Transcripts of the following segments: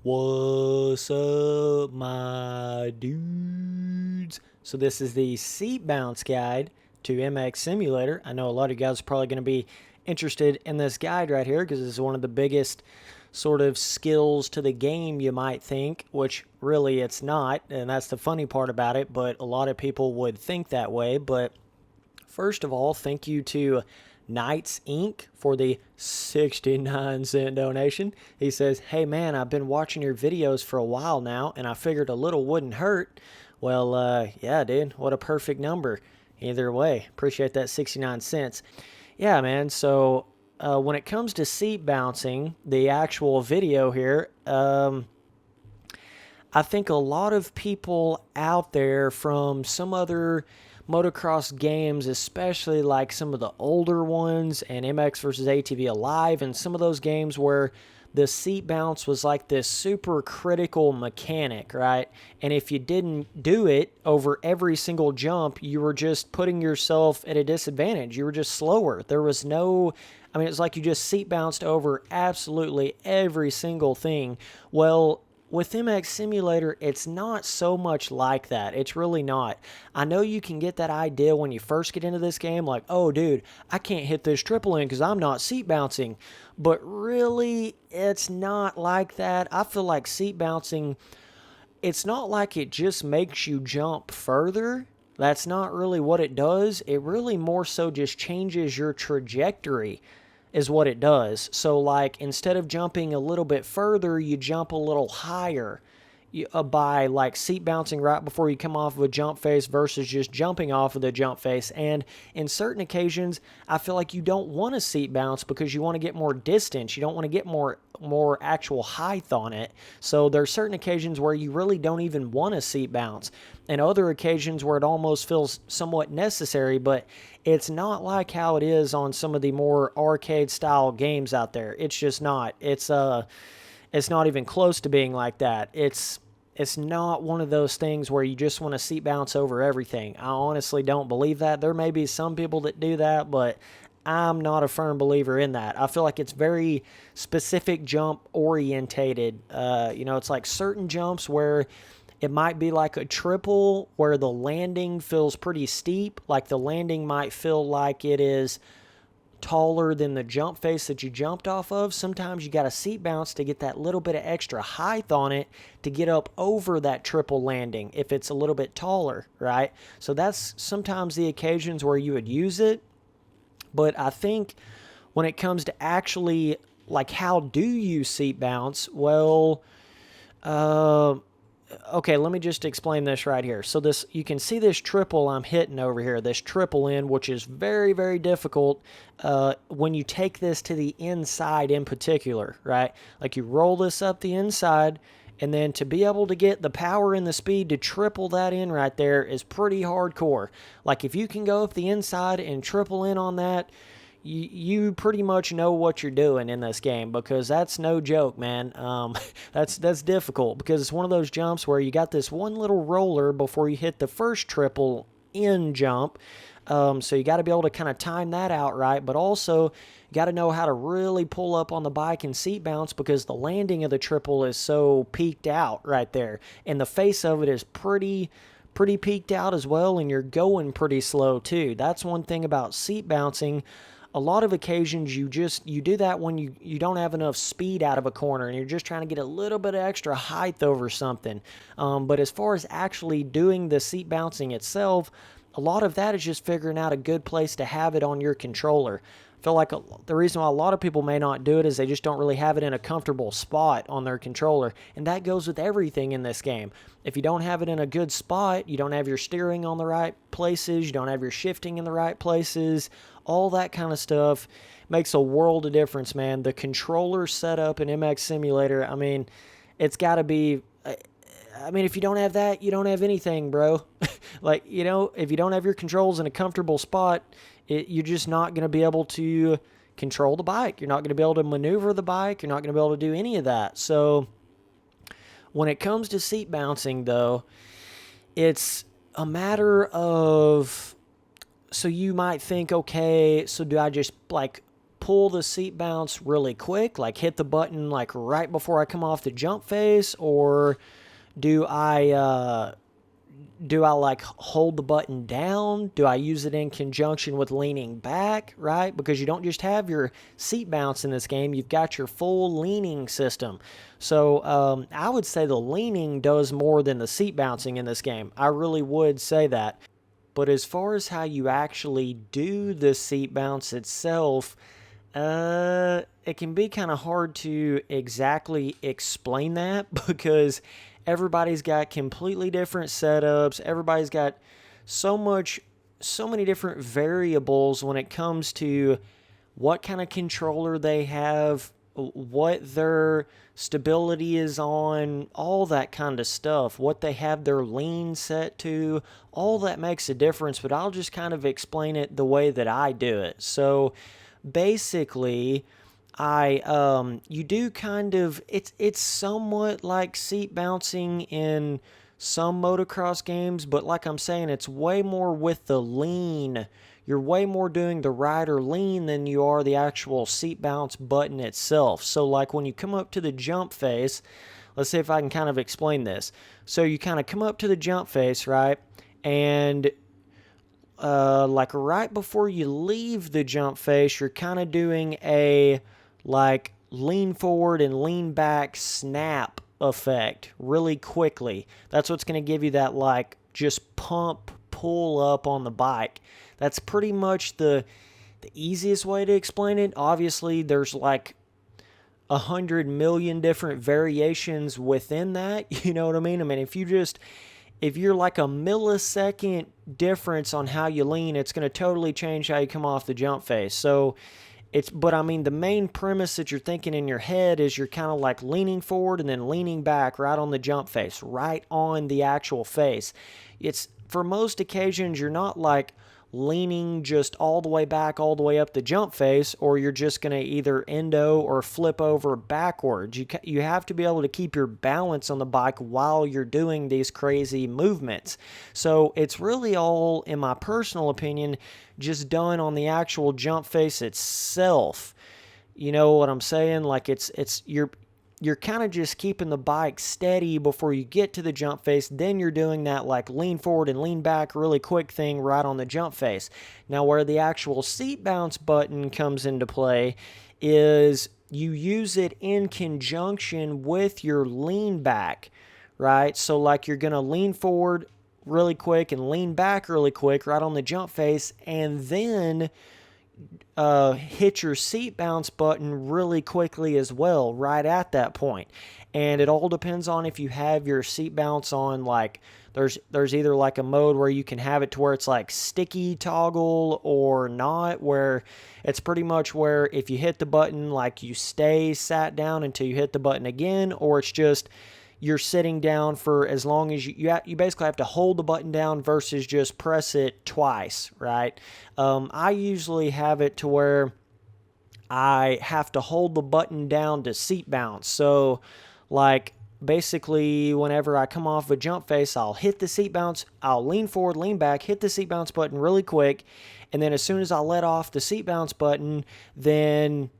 What's up, my dudes? So this is the seat bounce guide to MX Simulator. I know a lot of you guys are probably going to be interested in this guide right here because it's one of the biggest sort of skills to the game, you might think, which really it's not, and that's the funny part about it, but a lot of people would think that way. But first of all, thank you to Knights Inc. for the 69-cent donation. He says, "Hey man, I've been watching your videos for a while now, and I figured a little wouldn't hurt." Well, yeah, dude, what a perfect number. Either way, appreciate that 69 cents. Yeah, man, so when it comes to seat bouncing, the actual video here, I think a lot of people out there from some other motocross games, especially like some of the older ones and MX versus ATV Alive, and some of those games where the seat bounce was like this super critical mechanic, right? And if you didn't do it over every single jump, you were just putting yourself at a disadvantage. You were just slower. There was no, I mean, it's like you just seat bounced over absolutely every single thing. Well, with MX Simulator, it's not so much like that. It's really not. I know you can get that idea when you first get into this game, like, oh, dude, I can't hit this triple in because I'm not seat bouncing. But really, it's not like that. I feel like seat bouncing, it's not like it just makes you jump further. That's not really what it does. It really more so just changes your trajectory is what it does. So like instead of jumping a little bit further, you jump a little higher by like seat bouncing right before you come off of a jump face versus just jumping off of the jump face. And in certain occasions, I feel like you don't want to seat bounce because you want to get more distance. You don't want to get more actual height on it. So there's certain occasions where you really don't even want to seat bounce, and other occasions where it almost feels somewhat necessary, but it's not like how it is on some of the more arcade style games out there. It's just not. It's not even close to being like that. It's not one of those things where you just want to seat bounce over everything. I honestly don't believe that. There may be some people that do that, but I'm not a firm believer in that. I feel like it's very specific jump orientated. It's like certain jumps where it might be like a triple where the landing feels pretty steep. Like the landing might feel like it is taller than the jump face that you jumped off of. Sometimes you got a seat bounce to get that little bit of extra height on it to get up over that triple landing if it's a little bit taller, right? So that's sometimes the occasions where you would use it. But I think when it comes to actually like how do you seat bounce, well, okay, let me just explain this right here. So this, you can see this triple I'm hitting over here, this triple in, which is very, very difficult when you take this to the inside in particular, right? Like you roll this up the inside, and then to be able to get the power and the speed to triple that in right there is pretty hardcore. Like if you can go up the inside and triple in on that, you pretty much know what you're doing in this game, because that's no joke, man. That's difficult because it's one of those jumps where you got this one little roller before you hit the first triple in jump. So you got to be able to kind of time that out right, but also you got to know how to really pull up on the bike and seat bounce because the landing of the triple is so peaked out right there, and the face of it is pretty peaked out as well, and you're going pretty slow too. That's one thing about seat bouncing. A lot of occasions you do that when you don't have enough speed out of a corner and you're just trying to get a little bit of extra height over something. But as far as actually doing the seat bouncing itself, a lot of that is just figuring out a good place to have it on your controller. I feel like the reason why a lot of people may not do it is they just don't really have it in a comfortable spot on their controller. And that goes with everything in this game. If you don't have it in a good spot, you don't have your steering on the right places, you don't have your shifting in the right places, all that kind of stuff makes a world of difference, man. The controller setup in MX Simulator, I mean, it's got to be... I mean, if you don't have that, you don't have anything, bro. Like, if you don't have your controls in a comfortable spot, you're just not going to be able to control the bike. You're not going to be able to maneuver the bike. You're not going to be able to do any of that. So when it comes to seat bouncing, though, it's a matter of... So you might think, okay, so do I just, like, pull the seat bounce really quick, like hit the button like right before I come off the jump face, or do I like hold the button down? Do I use it in conjunction with leaning back, right? Because you don't just have your seat bounce in this game, you've got your full leaning system. So I would say the leaning does more than the seat bouncing in this game. I really would say that. But as far as how you actually do the seat bounce itself, it can be kind of hard to exactly explain that because everybody's got completely different setups. Everybody's got so many different variables when it comes to what kind of controller they have, what their stability is on, all that kind of stuff, what they have their lean set to, all that makes a difference, but I'll just kind of explain it the way that I do it. So basically, you do kind of, it's somewhat like seat bouncing in some motocross games, but like I'm saying, it's way more with the lean. You're way more doing the rider lean than you are the actual seat bounce button itself. So like when you come up to the jump face, let's see if I can kind of explain this. So you kind of come up to the jump face, right? And like right before you leave the jump face, you're kind of doing a like lean forward and lean back snap effect really quickly. That's what's going to give you that like just pump pull up on the bike. That's pretty much the easiest way to explain it. Obviously, there's like 100 million different variations within that. You know what I mean? I mean, if you're like a millisecond difference on how you lean, it's going to totally change how you come off the jump face. So but I mean, the main premise that you're thinking in your head is you're kind of like leaning forward and then leaning back right on the jump face, right on the actual face. It's, for most occasions, you're not like leaning just all the way back, all the way up the jump face, or you're just going to either endo or flip over backwards. You have to be able to keep your balance on the bike while you're doing these crazy movements. So it's really all, in my personal opinion, just done on the actual jump face itself. You know what I'm saying? Like you're kind of just keeping the bike steady before you get to the jump face. Then you're doing that like lean forward and lean back really quick thing right on the jump face. Now where the actual seat bounce button comes into play is you use it in conjunction with your lean back, right? So like you're going to lean forward really quick and lean back really quick right on the jump face, and then hit your seat bounce button really quickly as well right at that point. And it all depends on if you have your seat bounce on, like there's either like a mode where you can have it to where it's like sticky toggle or not, where it's pretty much where if you hit the button, like you stay sat down until you hit the button again, or it's just you're sitting down for as long as you basically have to hold the button down versus just press it twice, right? I usually have it to where I have to hold the button down to seat bounce. So like basically whenever I come off a jump face, I'll hit the seat bounce, I'll lean forward, lean back, hit the seat bounce button really quick, and then as soon as I let off the seat bounce button, then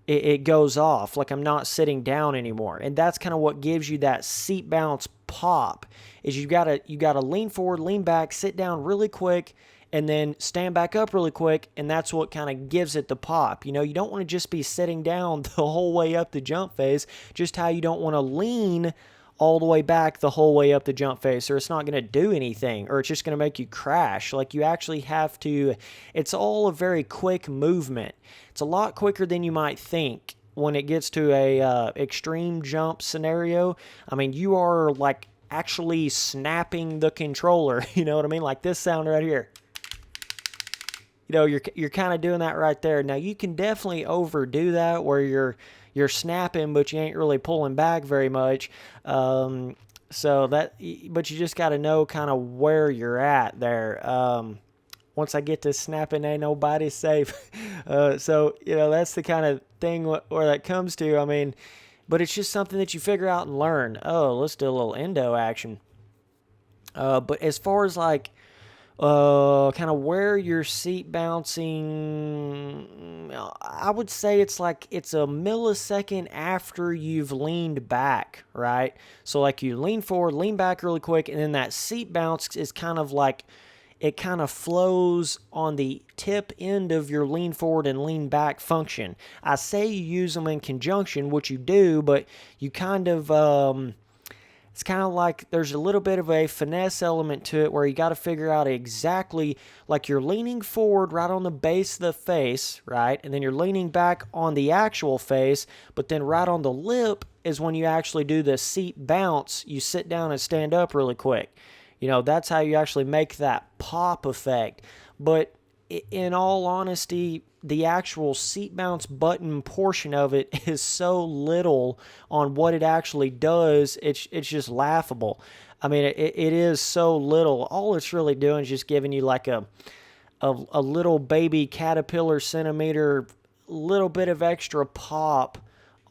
it goes off, like I'm not sitting down anymore. And that's kind of what gives you that seat bounce pop, is you gotta lean forward, lean back, sit down really quick, and then stand back up really quick, and that's what kind of gives it the pop. You know, you don't want to just be sitting down the whole way up the jump face, just how you don't want to lean all the way back the whole way up the jump face, or it's not going to do anything, or it's just going to make you crash. Like you actually have to, it's all a very quick movement. It's a lot quicker than you might think when it gets to a extreme jump scenario. I mean, you are like actually snapping the controller, you know what I mean? Like this sound right here. You know, you're kind of doing that right there. Now you can definitely overdo that where you're snapping, but you ain't really pulling back very much. But you just got to know kind of where you're at there. Once I get to snapping, ain't nobody safe. So, you know, that's the kind of thing where that comes to. I mean, but it's just something that you figure out and learn. Oh, let's do a little endo action. But as far as like kind of where you're seat bouncing, I would say it's a millisecond after you've leaned back, right? So like you lean forward, lean back really quick, and then that seat bounce is kind of like it kind of flows on the tip end of your lean forward and lean back function. I say you use them in conjunction, which you do, but you kind of it's kind of like there's a little bit of a finesse element to it where you got to figure out exactly, like you're leaning forward right on the base of the face, right? And then you're leaning back on the actual face, but then right on the lip is when you actually do the seat bounce. You sit down and stand up really quick. That's how you actually make that pop effect. But in all honesty, the actual seat bounce button portion of it is so little on what it actually does. It's just laughable. I mean, it is so little. All it's really doing is just giving you like a little baby caterpillar centimeter, little bit of extra pop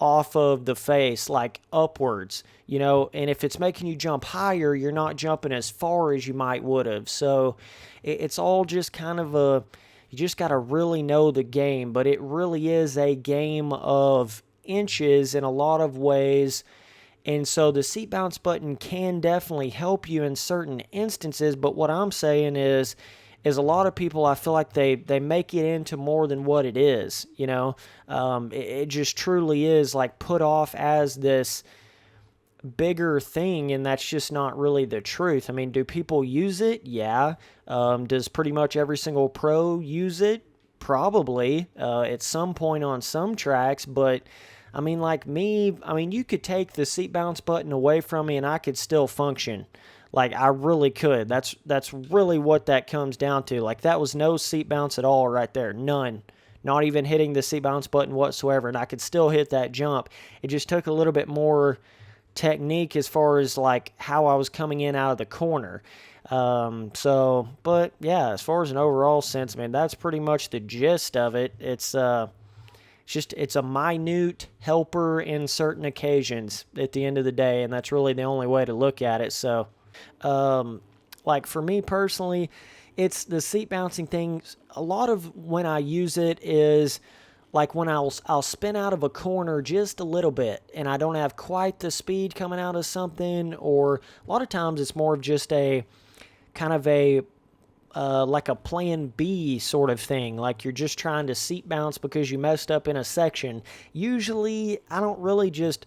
off of the face, like upwards, and if it's making you jump higher, you're not jumping as far as you might would have. So it's all just kind of you just got to really know the game, but it really is a game of inches in a lot of ways. And so the seat bounce button can definitely help you in certain instances, but what I'm saying is a lot of people, I feel like they make it into more than what it is, it just truly is like put off as this bigger thing, and that's just not really the truth. I mean, do people use it? Yeah. Does pretty much every single pro use it? Probably, at some point on some tracks, but I mean, like me, you could take the seat bounce button away from me and I could still function. Like, I really could. That's really what that comes down to. Like, that was no seat bounce at all right there. None. Not even hitting the seat bounce button whatsoever, and I could still hit that jump. It just took a little bit more technique as far as, like, how I was coming in out of the corner. But, yeah, as far as an overall sense, man, that's pretty much the gist of it. It's a minute helper in certain occasions at the end of the day, and that's really the only way to look at it. So, like for me personally, it's the seat bouncing thing. A lot of when I use it is like when I'll spin out of a corner just a little bit and I don't have quite the speed coming out of something, or a lot of times it's more of just a kind of a like a plan B sort of thing. Like you're just trying to seat bounce because you messed up in a section. Usually I don't really just,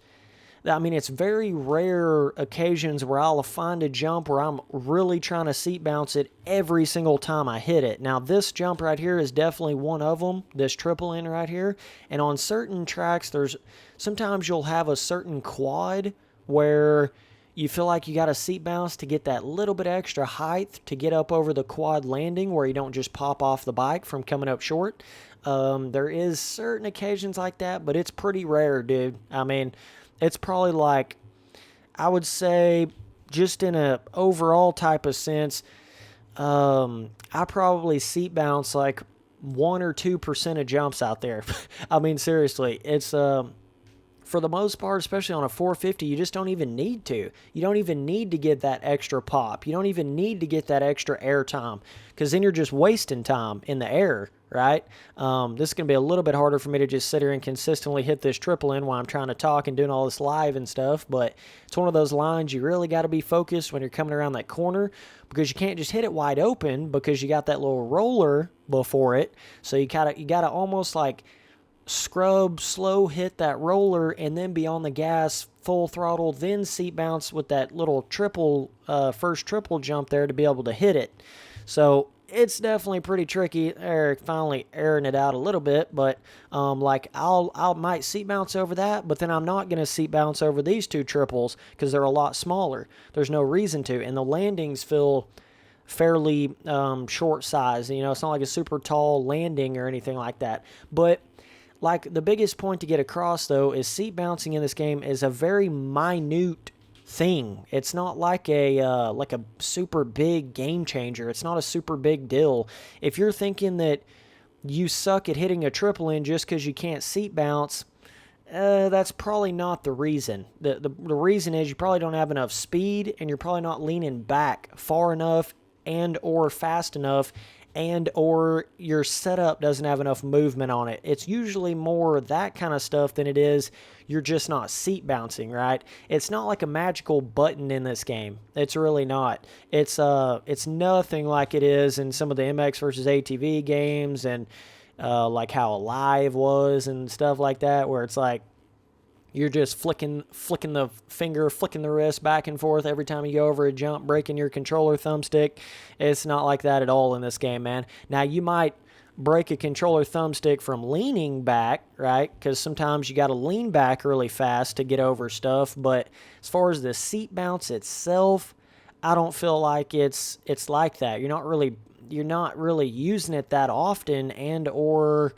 it's very rare occasions where I'll find a jump where I'm really trying to seat bounce it every single time I hit it. Now, this jump right here is definitely one of them, this triple in right here. And on certain tracks, sometimes you'll have a certain quad where you feel like you got a seat bounce to get that little bit extra height to get up over the quad landing where you don't just pop off the bike from coming up short. There is certain occasions like that, but it's pretty rare, dude. It's probably like, I would say, just in a overall type of sense, I probably seat bounce like 1 or 2% of jumps out there. Seriously, it's for the most part, especially on a 450, you just don't even need to. You don't even need to get that extra pop. You don't even need to get that extra air time, because then you're just wasting time in the air, right? This is going to be a little bit harder for me to just sit here and consistently hit this triple in while I'm trying to talk and doing all this live and stuff, but it's one of those lines you really got to be focused when you're coming around that corner, because you can't just hit it wide open because you got that little roller before it. So you got to almost like scrub, slow hit that roller, and then be on the gas full throttle, then seat bounce with that little first triple jump there to be able to hit it. So it's definitely pretty tricky. Eric finally airing it out a little bit, but I might seat bounce over that, but then I'm not going to seat bounce over these two triples because they're a lot smaller. There's no reason to, and the landings feel fairly short size. It's not like a super tall landing or anything like that, but like the biggest point to get across, though, is seat bouncing in this game is a very minute thing. It's not like a super big game changer. It's not a super big deal. If you're thinking that you suck at hitting a triple in just because you can't seat bounce, that's probably not the reason. The reason is you probably don't have enough speed, and you're probably not leaning back far enough and or fast enough, and or your setup doesn't have enough movement on it. It's usually more that kind of stuff than it is you're just not seat bouncing, right? It's not like a magical button in this game. It's really not. It's nothing like it is in some of the MX versus ATV games, and like how Alive was and stuff like that, where it's like you're just flicking the finger, flicking the wrist back and forth every time you go over a jump, breaking your controller thumbstick. It's not like that at all in this game, man. Now, you might break a controller thumbstick from leaning back, right? Because sometimes you got to lean back really fast to get over stuff. But as far as the seat bounce itself, I don't feel like it's like that. You're not really using it that often, and or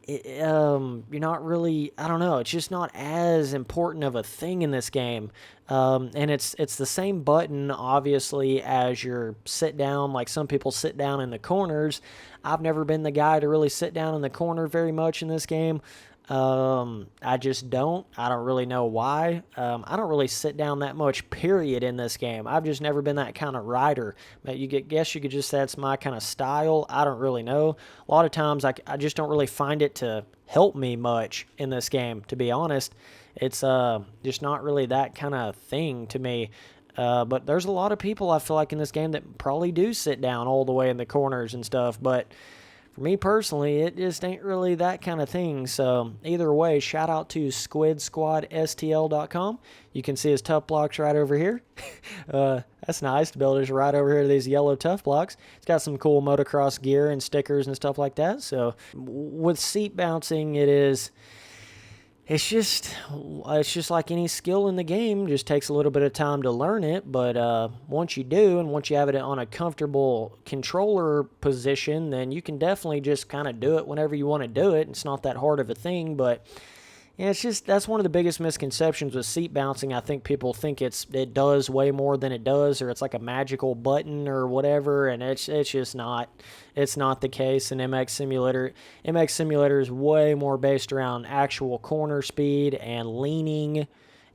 you're not really, I don't know, it's just not as important of a thing in this game. And it's the same button, obviously, as your sit down. Like, some people sit down in the corners. I've never been the guy to really sit down in the corner very much in this game. I just don't. I don't really know why. I don't really sit down that much, period, in this game. I've just never been that kind of rider. But guess you could just say that's my kind of style. I don't really know. A lot of times I just don't really find it to help me much in this game, to be honest. It's just not really that kind of thing to me. But there's a lot of people, I feel like, in this game that probably do sit down all the way in the corners and stuff. But for me personally, it just ain't really that kind of thing. So either way, shout out to SquidSquadSTL.com. You can see his tough blocks right over here. That's nice to be able to just ride over here to these yellow tough blocks. It's got some cool motocross gear and stickers and stuff like that. So with seat bouncing, it's just like any skill in the game. Just takes a little bit of time to learn it, but once you do, and once you have it on a comfortable controller position, then you can definitely just kind of do it whenever you want to do it. It's not that hard of a thing, but yeah, it's just, that's one of the biggest misconceptions with seat bouncing. I think people think it does way more than it does, or it's like a magical button or whatever, and it's just not. It's not the case in MX Simulator. MX Simulator is way more based around actual corner speed and leaning,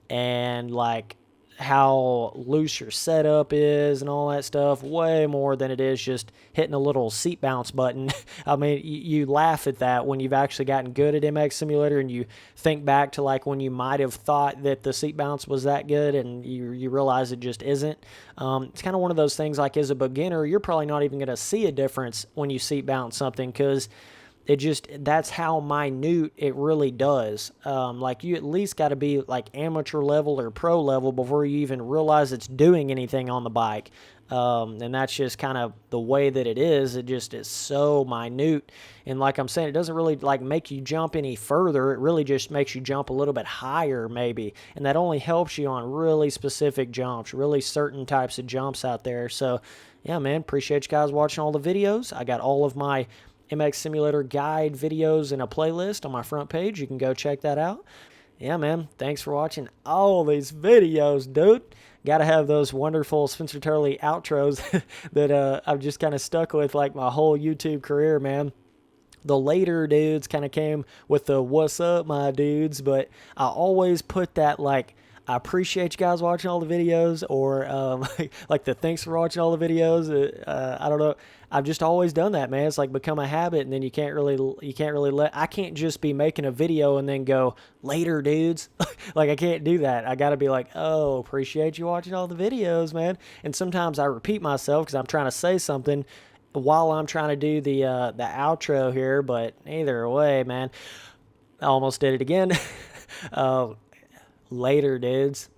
and like how loose your setup is and all that stuff, way more than it is just hitting a little seat bounce button. I mean, you laugh at that when you've actually gotten good at MX Simulator, and you think back to like when you might have thought that the seat bounce was that good, and you realize it just isn't. It's kind of one of those things, like, as a beginner, you're probably not even going to see a difference when you seat bounce something, because that's how minute it really does. Like, you at least got to be like amateur level or pro level before you even realize it's doing anything on the bike. And that's just kind of the way that it is. It just is so minute. And like I'm saying, it doesn't really like make you jump any further. It really just makes you jump a little bit higher, maybe. And that only helps you on really specific jumps, really certain types of jumps out there. So yeah, man, appreciate you guys watching all the videos. I got all of my MX Simulator guide videos in a playlist on my front page. You can go check that out. Yeah, man, thanks for watching all these videos, dude. Got to have those wonderful Spencer Turley outros that I've just kind of stuck with like my whole YouTube career, man. The later dudes kind of came with the "what's up, my dudes," but I always put that like, I appreciate you guys watching all the videos, or like the thanks for watching all the videos. I don't know. I've just always done that, man. It's like become a habit, and then you can't really I can't just be making a video and then go, later, dudes. Like, I can't do that. I got to be like, oh, appreciate you watching all the videos, man. And sometimes I repeat myself because I'm trying to say something while I'm trying to do the outro here, but either way, man, I almost did it again. Later, dudes.